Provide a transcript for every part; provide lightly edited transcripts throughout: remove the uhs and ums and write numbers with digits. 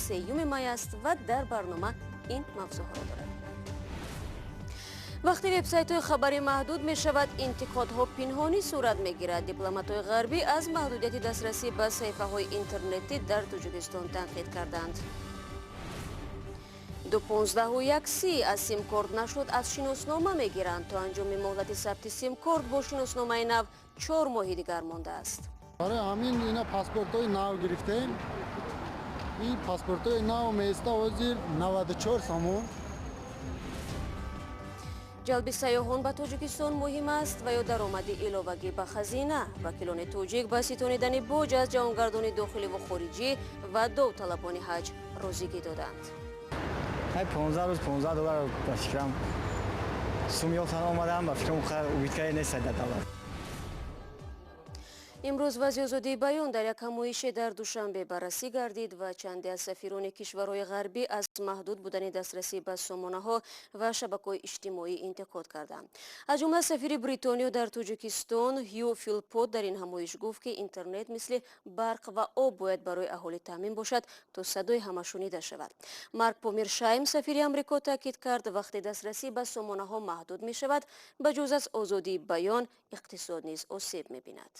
3 مای است و در برنامه این موضوعها را دارد. وقتی وبسایت‌های خبری محدود می شود، انتقادها پنهانی صورت می گیرد. دیپلمات‌های غربی از محدودیت دسترسی به صفحه‌های اینترنتی در تاجیکستان تنقید کردند. 2.15 از سیمکارت نشد از شیناسنامه می گیرند. تا انجام مهلت ثبت سیمکارت با شیناسنامه نو 4 ماه دیگر مانده است. برای همین اینا پاسپورت‌های نو گرفتیم. این پاسپورت‌های نو میسته وزیر 94 سامون. جلب سیاحان به تاجیکستان مهم است و یا درآمدی علاوه‌ای به خزینه. وکیلان تاجیک به ستانیدن باج از جهانگردان داخلی و خارجی و داوطلبان حج راضیگی دادند. 15 روز 15 دلار به فکرم سومیاتان آمدم و فکرم خیر اویدکاری نیست در دولت. امروز وزیر آزادی بیان در یک همایش در دوشنبه بررسی گردید و چندی از سفیران کشورهای غربی از محدود بودن دسترسی به سامانه‌ها و شبکه‌های اجتماعی انتقاد کردند. از جمله سفیر بریتانیا در تاجیکستان هیو فیلپوت در این همایش گفت که اینترنت مثل برق و آب باید برای اهالی تامین باشد تا صدای همه شنیده شود. مارک پومرشایم سفیر آمریکا تاکید کرد وقتی دسترسی به سامانه‌ها محدود می شود، به جز از آزادی بیان اقتصاد نیز آسیب می‌بیند.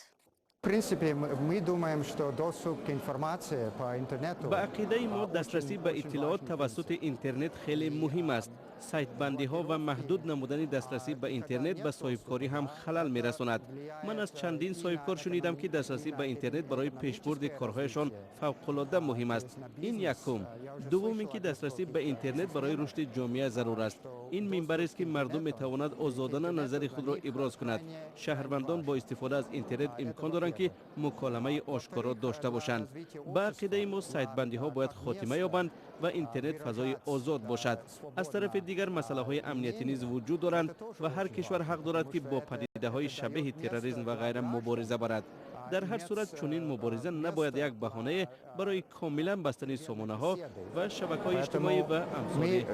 به عقیده ما دسترسی به اطلاعات توسط اینترنت خیلی مهم است. سایت بندی ها و محدود نمودن دسترسی به اینترنت به صاحبکاری هم خلل می رساند. من از چندین صاحبکار شنیدم که دسترسی به اینترنت برای پیشبرد کارهایشان فوق العاده مهم است. این یکم. دوم اینکه دسترسی به اینترنت برای رشد جامعه ضرور است. این منبر است که مردم می تواند آزادانه نظر خود را ابراز کند. شهروندان با استفاده از اینترنت امکان دارند که مکالمه آشکارا داشته باشند. به عقیده ما سایت بندی ها باید خاتمه یابند و اینترنت فضای آزاد باشد. از طرف دیگر مسئله های امنیتی نیز وجود دارند و هر کشور حق دارد که با پدیده های شبیه تروریسم و غیره مبارزه برد. در هر صورت چنین مبارزه نباید یک بهانه برای کاملا بستن سامانه ها و شبکه‌های اجتماعی و امثال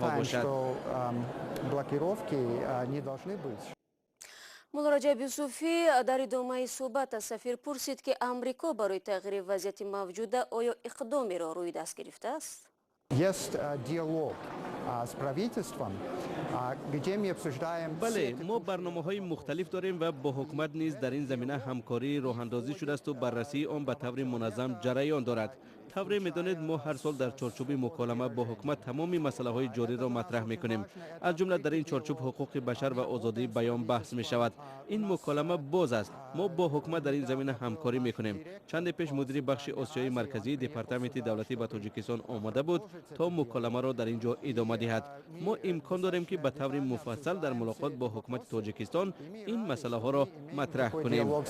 آنها باشد. مولا رجب یوسفی در ادامه صحبت از سفیر پرسید که امریکا برای تغییر وضعیت موجوده آیا اقدامی را روی دست گرفته است؟ بله، ما برنامه‌های مختلف داریم و با حکومت نیز در این زمینه همکاری راه اندازی شده است و بررسی آن به طور منظم جریان دارد. طوری می‌دانید ما هر سال در چارچوب مکالمه با حکومت تمامی مسائل جاری را مطرح می‌کنیم. از جمله در این چارچوب حقوق بشر و آزادی بیان بحث می‌شود. این مکالمه باز است. ما با حکومت در این زمینه همکاری می‌کنیم. چند پیش مدیر بخش آسیای مرکزی دپارتمنت دولتی به تاجیکستان آمده بود تا مکالمه را در اینجا ادامه دهد. ما امکان داریم که به طور مفصل در ملاقات با حکومت تاجیکستان این مسئله ها را مطرح کنیم.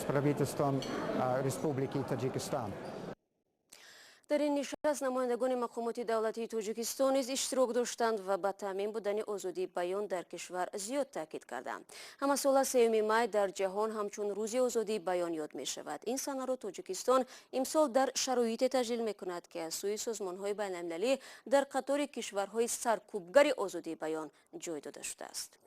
در این نشست نمایندگان مقامات دولتی تاجیکستان نیز اشتراک داشتند و به تامین بودن آزادی بیان در کشور زیاد تاکید کردند. همه سال 3 مای در جهان همچون روز آزادی بیان یاد می شود. این سنه را تاجیکستان امسال در شرایط تجلیل می کند که از سوی سازمان‌های بین‌المللی در قطار کشورهای سرکوبگر آزادی بیان جای داده شده است.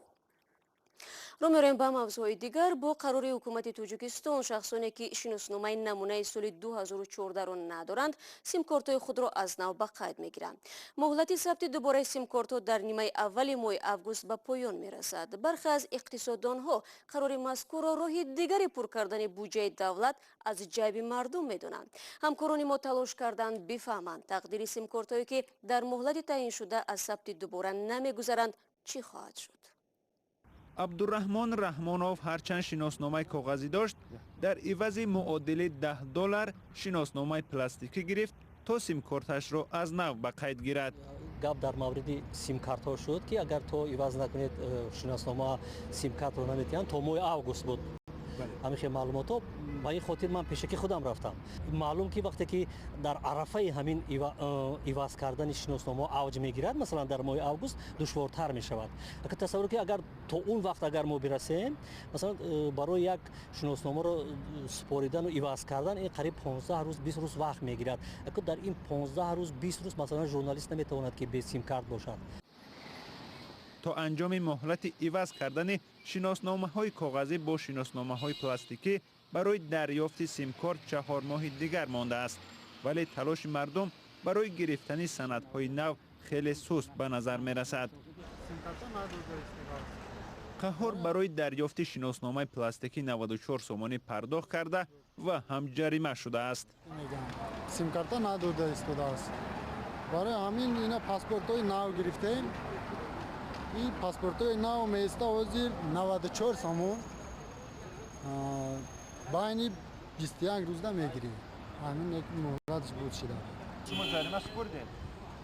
رو می‌رویم به موضوع دیگر. با قرار حکومت تاجیکستان شخصانی که شیناسنامه نمونه سال 2014 را ندارند سیمکارت‌های خود را از نو به قید می‌گیرند. مهلت ثبت دوباره سیمکارت‌ها در نیمه اول ماه آگوست به پایان می‌رسد. برخی از اقتصاددان‌ها قرار مذکور را راه دیگری پر کردن بودجه دولت از جیب مردم می‌دانند. همکاران ما تلاش کردند بفهمند تقدیر سیمکارت‌هایی که در مهلت تعیین شده از ثبت دوباره نمی‌گذرند چی خواهد شد. عبدالرحمن رحمانوف هرچند شناسنامه کاغذی داشت در عوض معادل $10 شناسنامه پلاستیکی گرفت تا سیم کارتش را از نو به قید گیرد. گپ در مورد سیم کارت ها شد که اگر تو عوض نکنید شناسنامه سیم کارت رو نمیتونن تا ماه آگوست بود. همین معلومات ها با این خاطر من پیشکی خودم رفتم. معلوم که وقتی که در عرفه همین عوض کردن شناسنامه اوج میگیرد مثلا در ماه آگوست دشوارتر می شود. اگر تصور که اگر تا اون وقت اگر ما برسیم مثلا برای یک شناسنامه رو سپاریدن و عوض کردن این قریب 15 روز 20 روز وقت میگیرد. اگر در این 15 روز 20 روز مثلا ژورنالیست نمیتواند که به سیم کارت باشد. تا انجام مهلت عوض کردن شناسنامه‌های کاغذی با شناسنامه‌های پلاستیکی برای دریافت سیم کارت 4 ماه دیگر مانده است. ولی تلاش مردم برای گرفتن سندهای نو خیلی سست به نظر می رسد. قهار برای دریافت شناسنامه پلاستیکی 94 سومانی پرداخت کرده و هم جریمه شده است. سیمکارت نداده است. برای همین اینا پاسپورت‌های نو گرفتیم. این پاسپورت‌های نو میسته حاضر 94 سوم. بین 21 روزه میگیریم. همین یک مهلتش بود شده. شما جریمه سپردید؟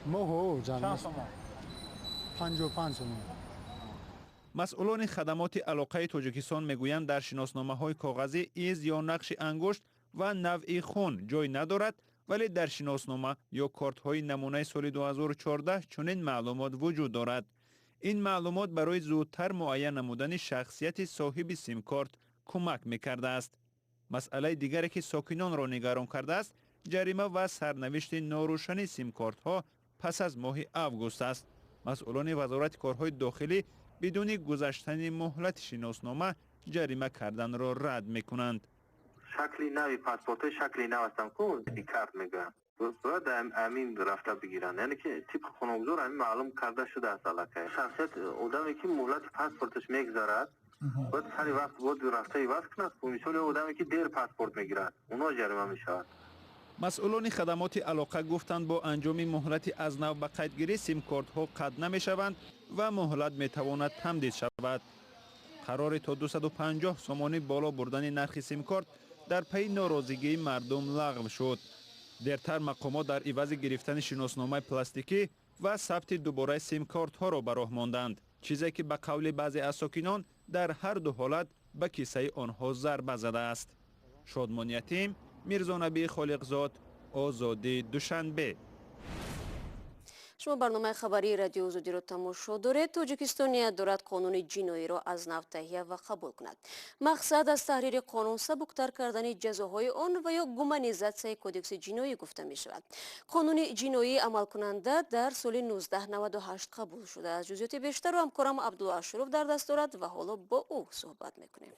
ما جریمه. چند سوم؟ 55 سوم. مسئولان خدمات علاقه تاجیکستان میگویند در شناسنامه‌های کاغذی ایز یا نقش انگشت و نوع خون جای ندارد، ولی در شناسنامه یا کارت‌های نمونه سال 2014 چنین معلومات وجود دارد. این معلومات برای زودتر معین نمودن شخصیت صاحب سیمکارت کمک می‌کرده است. مسئله دیگری که ساکنان را نگران کرده است، جریمه و سرنوشت ناروشن سیمکارت‌ها پس از ماه آگوست است. مسئولان وزارت کارهای داخلی بدون گذشتن مهلت شناسنامه جریمه کردن را رد می‌کنند. شکلی نوی پاسپورت شکلی نو هستم که دیکارت میگن باید امین رفته بگیرن، یعنی که تیپ خانوادگزار همین معلوم کرده شده است. علاقه شخصیت آدمی که مهلت پاسپورتش میگذارد باید سری وقت بود رفته عوض کند. مثال آدمی که دیر پاسپورت میگیرد اونا جریمه میشود. مسئولان خدمات علاقه گفتند با انجام مهلت از نو به قیدگیری سیمکارت ها قطع نمیشوند و مهلت میتواند تمدید شود. قرار تا 250 سومانی بالا بردن نرخ سیمکارت در پی ناراضگی مردم لغو شد. دیرتر مقامات در عوض گرفتن شناسنامه پلاستیکی و ثبت دوباره سیمکارت ها را به راه ماندند، چیزی که به قول بعضی از ساکنان در هر دو حالت به کیسه آنها ضربه زده است. شادمان یتیم، میرزا نبی خالقزاد، آزادی، دوشنبه. شما برنامه خبری رادیو آزادی را تماشا دارید. تاجیکستان نیت دارد قانون ҷиноӣ را از نو تهیه و قبول کند. مقصد از تحریر قانون سبکتر کردن جزاهای آن و یا گومانیزاسیای کودکس ҷиноӣ گفته می شود. قانون ҷиноӣ عمل کننده در سال 1998 قبول شده است. جزئیات بیشتر را همکارم عبدالله اشرف در دست دارد و حالا با او صحبت میکنیم.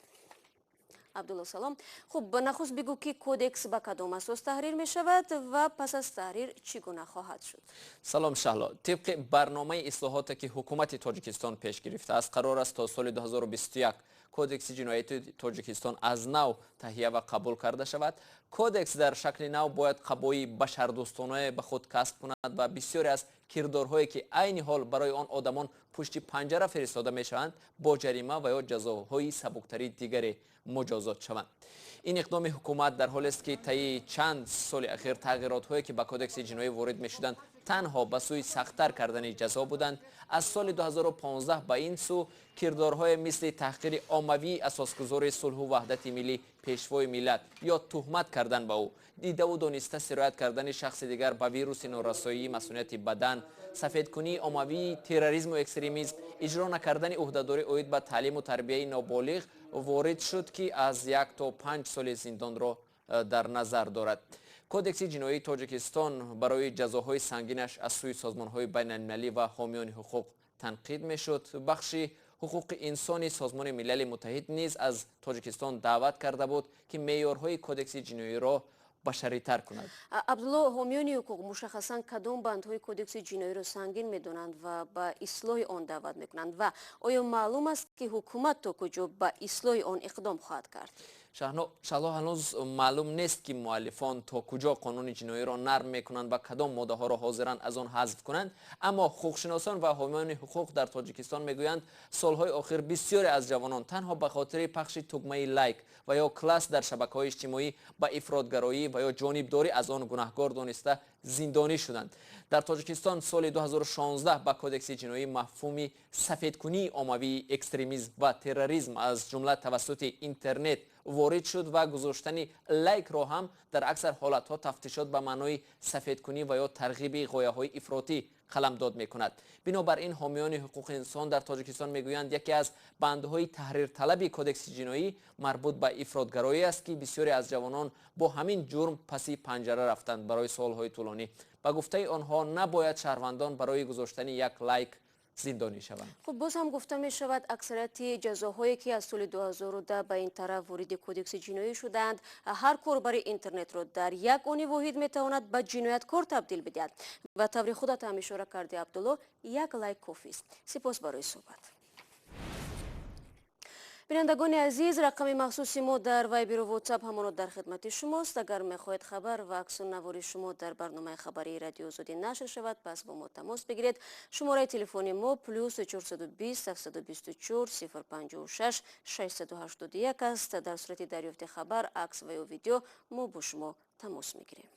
عبدالله سلام. خب نخست بگو که کودکس به کدام اساس تحریر می شود و پس از تحریر چگونه خواهد شد؟ سلام شهلا. طبق برنامه اصلاحاتی که حکومت تاجیکستان پیش گرفته است، قرار است تا سال 2021 کودکس جنایت تاجیکستان از نو تهیه و قبول کرده شود. کودکس در شکل نو باید قبای بشردوستانه به خود کسب کند و بسیاری از کردارهایی که عین حال برای آن آدمان پشت پنجره فرستاده می شوند با جریمه و یا جزاهای سبکتری دیگری مجازات شوند. این اقدام حکومت در حالی است که طی چند سال اخیر تغییرات هایی که به کودکس جنایی وارد می شدند تنها به سوی سخت‌تر کردن جزا بودند. از سال 2015 به این سو کردارهای مثل تحقیر عمومی اساسگذار صلح و وحدت ملی پیشوای ملت یا تهمت کردن به او، دیده و دانسته سرایت کردن شخص دیگر به ویروس نارسایی مسئولیت بدن، سفیدکنی عمومی، تروریسم و اکستریمیسم، اجرا نکردن عهدهداری عاید به تعلیم و تربیه نابالغ وارد شد که از 1 تا 5 سال زندان را در نظر دارد. کودکس جنایی تاجیکستان برای جزاهای سنگینش از سوی سازمان‌های بین‌المللی و حامیان حقوق تنقید می‌شد. بخش حقوق انسانی سازمان ملل متحد نیز از تاجیکستان دعوت کرده بود که معیارهای کودکس جنایی را بشری‌تر کند. عبدالله، حامیان حقوق مشخصاً کدام بندهای کودکس جنایی را سنگین می‌دانند و به اصلاح آن دعوت می‌کنند و آیا معلوم است که حکومت تا کجا به اصلاح آن اقدام خواهد کرد؟ شهلا هنوز معلوم نیست که مؤلفان تا کجا قانون جنایی را نرم میکنند و کدام ماده ها را حاضرند از آن حذف کنند، اما حقوقشناسان و حامیان حقوق در تاجیکستان میگویند سالهای اخیر بسیاری از جوانان تنها به خاطر پخش تگمه لایک و یا کلاس در شبکه‌های اجتماعی به افراطگرایی و یا جانبداری از آن گناهکار دانسته زندانی شدند. در تاجیکستان سال 2016 به کودکس جنایی مفهومی سفیدکنی عمومی، اکستریمیسم و تروریسم از جمله توسط اینترنت وارد شد و گذاشتن لایک را هم در اکثر حالتها تفتیشات به معنای سفیدکنی و یا ترغیب غایه‌های افراطی قلمداد می‌کند. بنابراین حامیان حقوق انسان در تاجیکستان میگویند یکی از بندهای تحریر طلب کودکس جنایی مربوط به افراطگرایی است که بسیاری از جوانان با همین جرم پس پنجره رفتند برای سالهای طولانی. به گفته آنها نباید شهروندان برای گذاشتن یک لایک، зиндонӣ шаванд. خب باز هم گفته می شود اکثریت جزاهایی که از سال 2010 به این طرف وارد کودکس جنایی شدند، هر کاربر اینترنت را در یک آن واحد می تواند به جنایتکار تبدیل بدهد و طور خودت هم اشاره کرده عبدالله، یک لایک کافی است. سپاس برای صحبت. بینندگان عزیز، رقم مخصوصی ما در وایبر و واتساپ همانو در خدمت شماست. اگر میخواهید خبر و عکس النوار شما در برنامه خبری رادیو آزادی نشر شود، پس با ما تماس بگیرید. شماره تلفن ما +420 724 056 681 است. در صورت دریافت خبر، عکس و یا ویدیو ما با شما تماس میگیریم.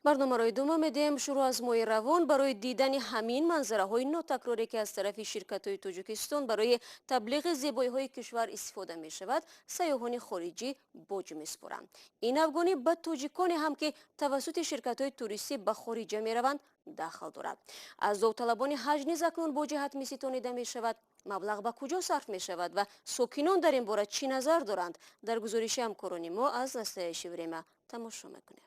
برنامه را ادامه میدیم. شروع از ماه روان برای دیدن همین منظره‌های ناتکراری که از طرف شرکت‌های تاجیکستان برای تبلیغ زیبایی‌های کشور استفاده می‌شود، سیاحان خارجی باج می‌سپارند. این افغانی به تاجیکانی هم که توسط شرکت‌های توریستی به خارج می‌روند دخل دارد. از داوطلبان حج نیز اکنون باج حتمی ستانیده می‌شود. مبلغ به کجا صرف می‌شود و ساکنان در این باره چی نظر دارند؟ در گزارش همکاران ما از نستایش وریما تماشا می‌کنیم.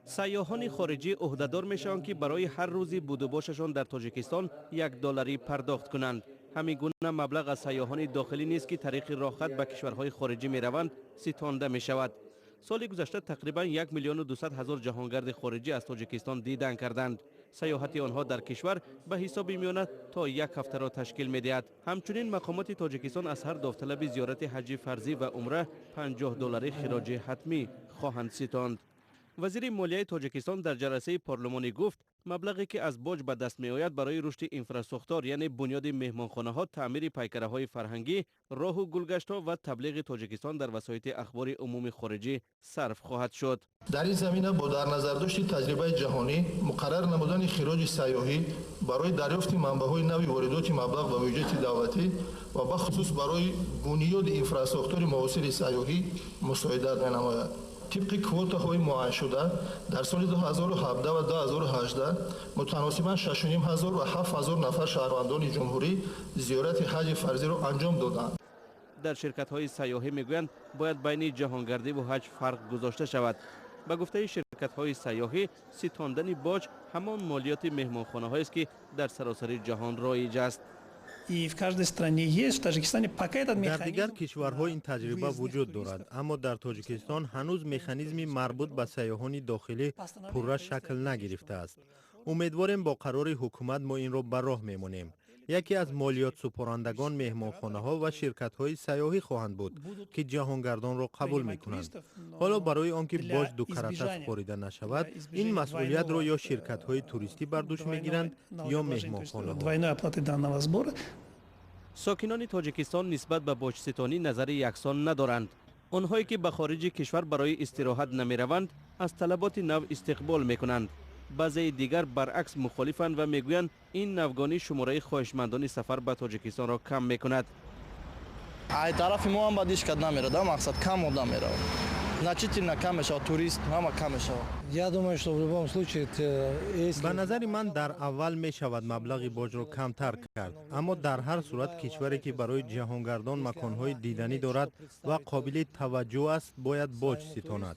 سیاحان خارجی عهدهدار میشوند که برای هر روزی بود و باششان در تاجیکستان $1 پرداخت کنند. همین گونه مبلغ از سیاحان داخلی نیست که طریق راهخط به کشورهای خارجی میروند ستانده می شود. سال گذشته تقریبا 1,200,000 جهانگرد خارجی از تاجیکستان دیدن کردند. سیاحت آنها در کشور به حساب میآید تا یک هفته را تشکیل می‌دهد. همچنین مقامات تاجیکستان از هر داوطلب زیارت حج فرضی و عمره $50 خراج حتمی خواهند ستاند. وزیر مالیه تاجیکستان در جلسه پارلمانی گفت مبلغی که از باج به دست می آید برای رشد اینفراستراکچور یعنی بنیاد مهمانخانه ها، تعمیر پیکره های فرهنگی، راه و گلگشت ها و تبلیغ تاجیکستان در وسایط اخبار عمومی خارجی صرف خواهد شد. در این زمینه با در نظر داشت تجربه جهانی مقرر نمودن خراج سیاحی برای دریافت منبع‌های نوی واردات مبلغ به بودجه دولتی و به خصوص برای بنیاد اینفراستراکچور معاصر سیاحی مساعدت نماید. طبق کوتاهای معین شده در سال 2017 و 2018 متناسباً 6,500 و 7,000 نفر شهروندان جمهوری زیارت حج فرضی را انجام دادند. در شرکت‌های سیاحی میگویند باید بین جهانگردی و حج فرق گذاشته شود. به گفته شرکت‌های سیاحی، ستاندن باج همان مالیات مهمانخانه‌هایی است که در سراسر جهان رایج است. در دیگر کشورها این تجربه وجود دارد، اما در تاجیکستان هنوز مکانیزمی مربوط به سیاحان داخلی پوره شکل نگرفته است. امیدواریم با قرار حکومت ما این را به راه میمانیم. یکی از مالیات سپارندگان مهمانخانه ها و شرکت های سیاحی خواهند بود که جهانگردان را قبول می کنند. حالا برای آنکه باج دو کرته سپاریده نشود، این مسئولیت را یا شرکت های توریستی بر دوش می گیرند یا مهمانخانه ها. ساکنان تاجیکستان نسبت به باج ستانی نظر یکسان ندارند. آنهایی که به خارج کشور برای استراحت نمی روند از طلبات نو استقبال می کنند. بعضی دیگر برعکس مخالفند و میگویند این نوگانی شماره خواهشمندان سفر به تاجیکستان را کم میکند. ای طرف ما هم بدیش کد نمیره، در مقصد کم آدم میره. значительно کم میشه، توریست هم کم میشه. به نظر من در اول می شود مبلغ باج را کمتر کرد، اما در هر صورت کشوری که برای جهانگردان مکانهای دیدنی دارد و قابل توجه است باید باج ستاند.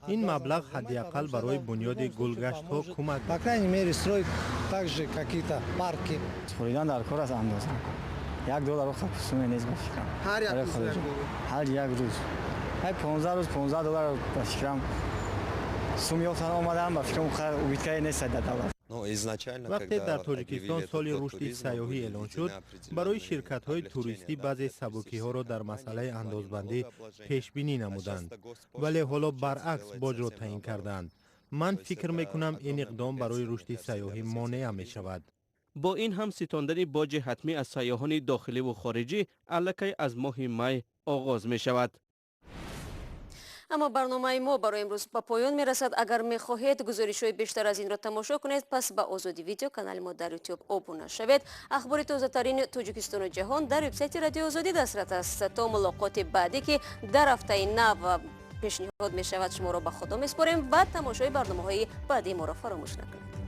این مبلغ حداقل برای بنیاد گلگشت ها کمک по крайней мере строить также какие-то парки. خریدن در کار از اندازه. $1 خصوصی نیست بفکرم. هر یک روز. های 15 روز $15 بفکرم. سومیاتان آمدم بفکرم خیر اویدکای نیست در دولت. وقتی در تاجیکستان سال رشد سیاحی اعلان شد، برای شرکت‌های توریستی بعضی سبوکی‌ها را در مسئله اندازبندی پیش بینی نمودند، ولی حالا برعکس باج را تعیین کردند. من فکر می‌کنم این اقدام برای رشد سیاحی مانع می‌شود. با این هم ستاندن باج حتمی از سیاحان داخلی و خارجی الکی از ماه می آغاز می‌شود. اما برنامه ما برای امروز به پایان میرسد. اگر میخواهید گزارش‌های بیشتر از این را تماشا کنید، پس به آزادی ویدیو کانال ما در یوتیوب ابونه شوید. اخبار تازه‌ترین تاجیکستان و جهان در وبسایت رادیو آزادی دسترس است. تا ملاقات بعدی که در هفته نو پیشنهاد میشود، شما را به خدا میسپاریم و تماشای برنامه‌های بعدی ما را فراموش نکنید.